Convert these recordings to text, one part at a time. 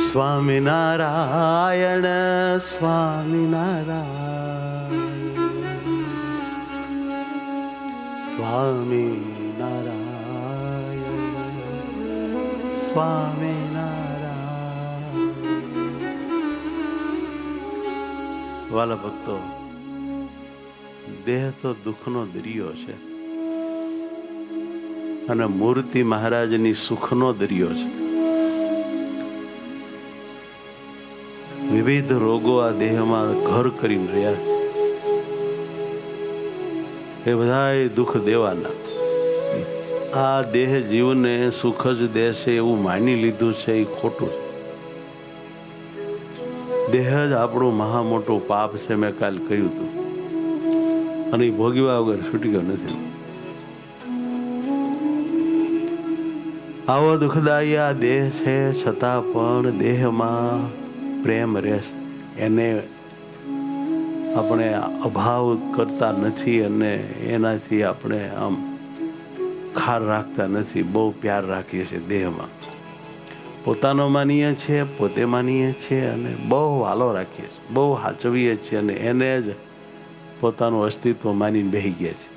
સ્વામિનારાયણ સ્વામિનારાયણ સ્વામિનારાયણ સ્વામિનારાયણ. વાલા ભક્તો, દેહ તો દુઃખનો દરિયો છે અને મૂર્તિ મહારાજની સુખનો દરિયો છે. વિવિધ રોગો આ દેહમાં ઘર કરીને રહ્યા, એ બધા દુઃખ દેવાના. આ દેહ જીવને સુખ જ દેશે એવું માની લીધું છે, એ ખોટું છે. દેહ જ આપણું મહા મોટું પાપ છે, મેં કાલ કહ્યું હતું, અને એ ભોગવ્યા વગર છૂટી ગયો નથી. આવો દુઃખદાયી આ દેહ છે, છતાં પણ દેહમાં પ્રેમ રહેશે. એને આપણે અભાવ કરતા નથી અને એનાથી આપણે આમ ખાર રાખતા નથી. બહુ પ્યાર રાખીએ છીએ દેહમાં, પોતાનો માનીએ છીએ, પોતે માનીએ છીએ અને બહુ વાલો રાખીએ છીએ, બહુ સાચવીએ છીએ અને એને જ પોતાનું અસ્તિત્વ માનીને બેસી ગયા છે.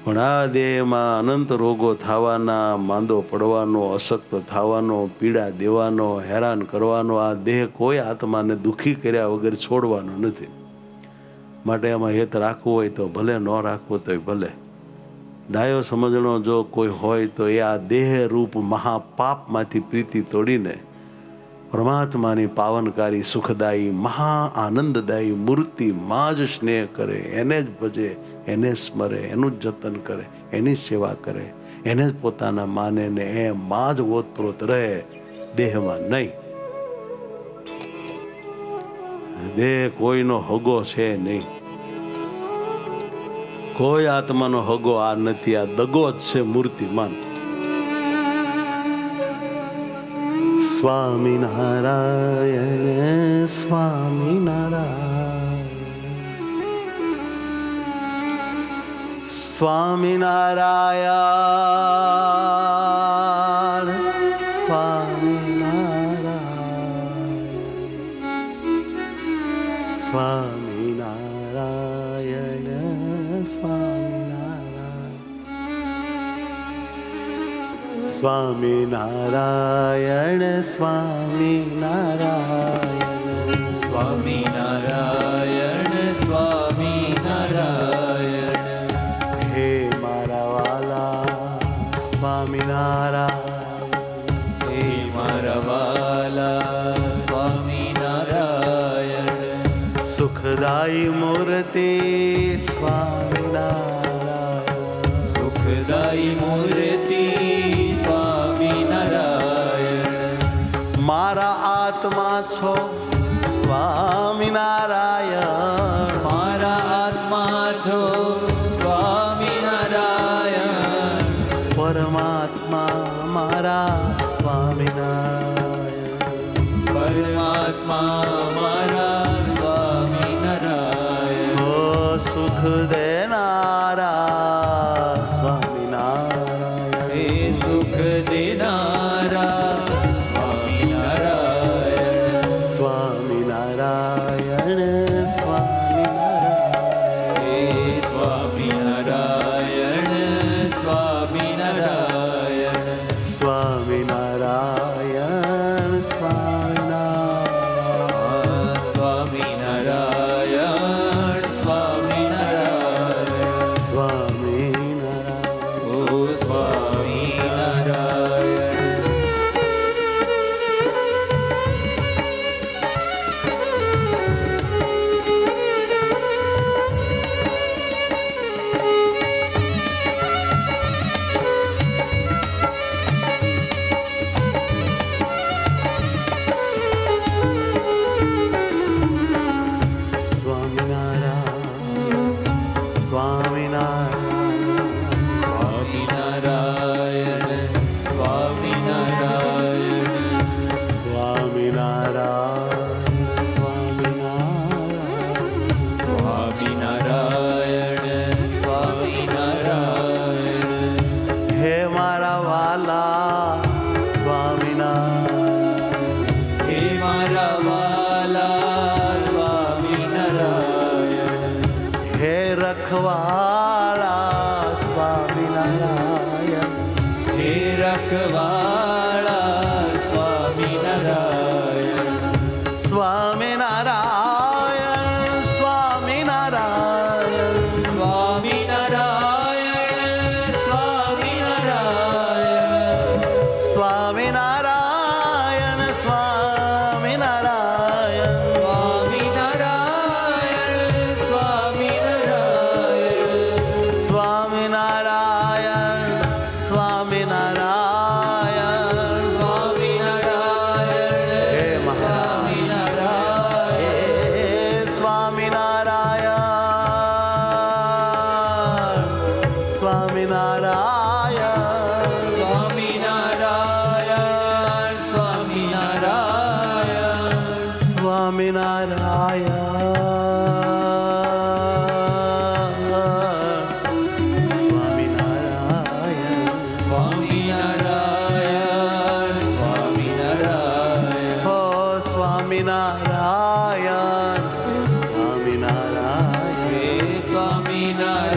પણ આ દેહમાં અનંત રોગો થવાના, માંદો પડવાનો, અશક્ત થવાનો, પીડા દેવાનો, હેરાન કરવાનો. આ દેહ કોઈ આત્માને દુઃખી કર્યા વગર છોડવાનો નથી. માટે એમાં હેત રાખવું હોય તો ભલે, ન રાખવું તો ભલે. ડાયો સમજણો જો કોઈ હોય તો એ આ દેહ રૂપ મહાપાપમાંથી પ્રીતિ તોડીને પરમાત્માની પાવનકારી, સુખદાયી, મહા આનંદદાયી મૂર્તિમાં જ સ્નેહ કરે, એને જ ભજે, એને સ્મરે, એનું જ જતન કરે, એની સેવા કરે, એને જ પોતાના માને ને એમાં જ ઓતપ્રોત રહે, દેહમાં નહીં. દેહ કોઈનો હગો છે નહીં, કોઈ આત્માનો હગો આ નથી. આ દગો જ છે મૂર્તિમાન. સ્વામિનારાયણ સ્વામિનારાયણ સ્વામિનારાયણ સ્વામિનારાયણ સ્વામિનારાયણ સ્વામિનારાયણ સ્વામિનારાયણ સ્વામિનારાયણ સ્વામિનારાયણ સ્વામિનારાયણ. હે મારા વાલા સ્વામિનારાયણ, હે મારા વાલા સ્વામિનારાયણ. સુખદાયી મૂર્તિ સ્વામિનારાયણ, સુખદાયી મૂર્તિ સ્વામિનારાયણ. મારા આત્મા છો સ્વામિનારાયણ, મારા આત્મા છો સ્વામિનારાયણ. પરમાત્મા મારા સ્વામિનારાયણ, પરમાત્મા મારા સ્વામિનારાયણ. ઓ સુખ દેનારા સ્વામિનારાયણ, હે સુખ દેનારા સ્વામિનારાયણ. સ્વામિનારાયણ સ્વામિનારાયણ, હે સ્વામિનારાયણ સ્વામિનારાયણ. સ્વામિનારાયણ સ્વામિનારાયણ, સ્વામિનારાયણ સ્વામિનારાયણ. સ્વામિનારાયણ. ઓ સ્વામિનારાયણ. હે મારા વાલા સ્વામિનારાયણ, સ્વામિનારાયણ સ્વામિનારાયણ સ્વામિનારાયણ સ્વામિનારાયણ સ્વામિનારાયણ સ્વામિનારાયણ સ્વામિનારાયણ હે સ્વામિનારાયણ હે સ્વામિનારાયણ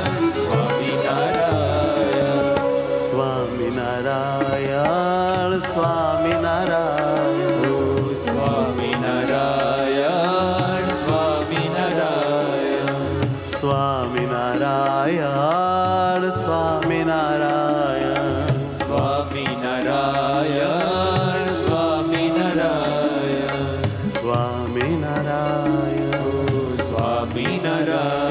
સ્વામિનારાયણ સ્વામિનારાયણ સ્વામિનારાયણ સ્વામિનારાયણ સ્વામિનારાયણ સ્વામિનારાયણ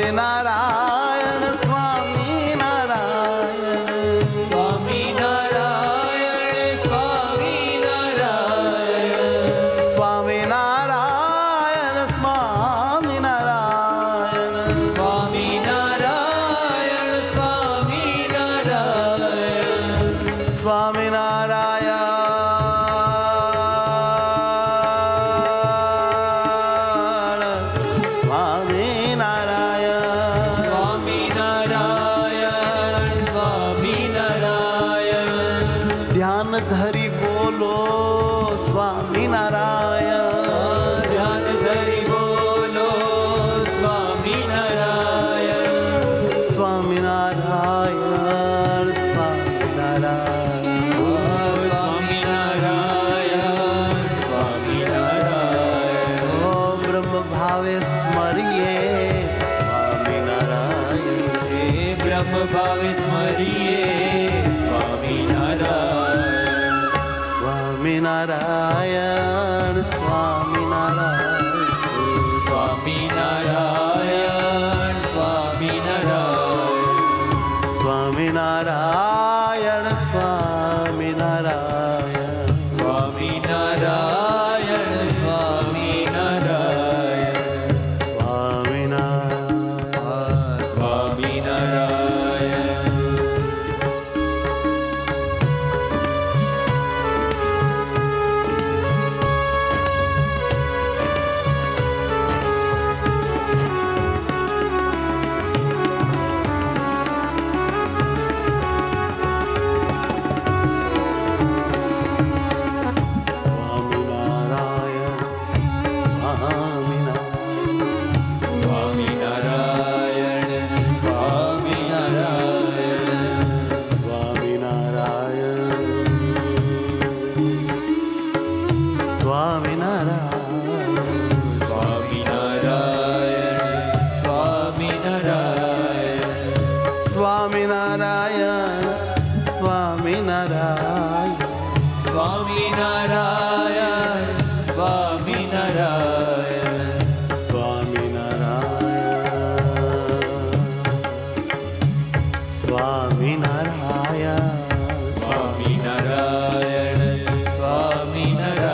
સ્વામિનારાયણ સ્વામિનારાયણ સ્વામિનારાયણ સ્વામિનારાયણ ધ્યાન ધરી બોલો સ્વામિનારાયણ ધ્યાન ધરી બોલો સ્વામિનારાયણ સ્વામિનારાયણ સ્વામિનારાયણ સ્વામિનારાયણ ઓ બ્રહ્મ ભાવે સ્મરીએ સ્વામિનારાયણ હે બ્રહ્મ ભાવે સ્મરીએ સ્વામિનારાયણ સ્વામિનારાયણ સ્વામિનારાયણ સ્વામિનારાયણ સ્વામિનારાયણ સ્વામિનારાયણ સ્વામિનારાયણ સ્વામિનારાયણ સ્વામિનારાયણ સ્વામિનારાયણ સ્વામિનારાયણ સ્વામિનારાયણ સ્વામિનારાયણ સ્વામિનારાયણ સ્વામિનારાયણ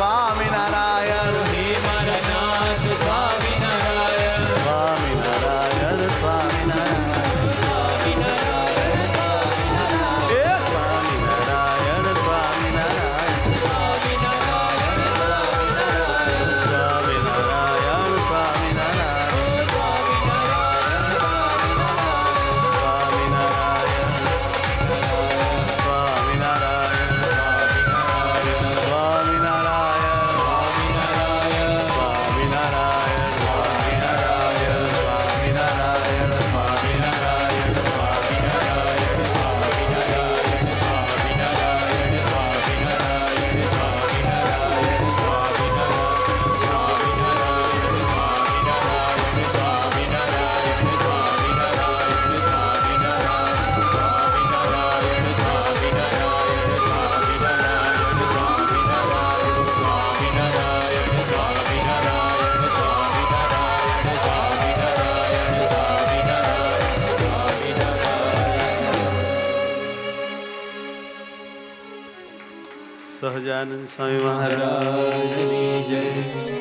સચ્ચિદાનંદ સ્વામી મહારાજ મહારાજની જય.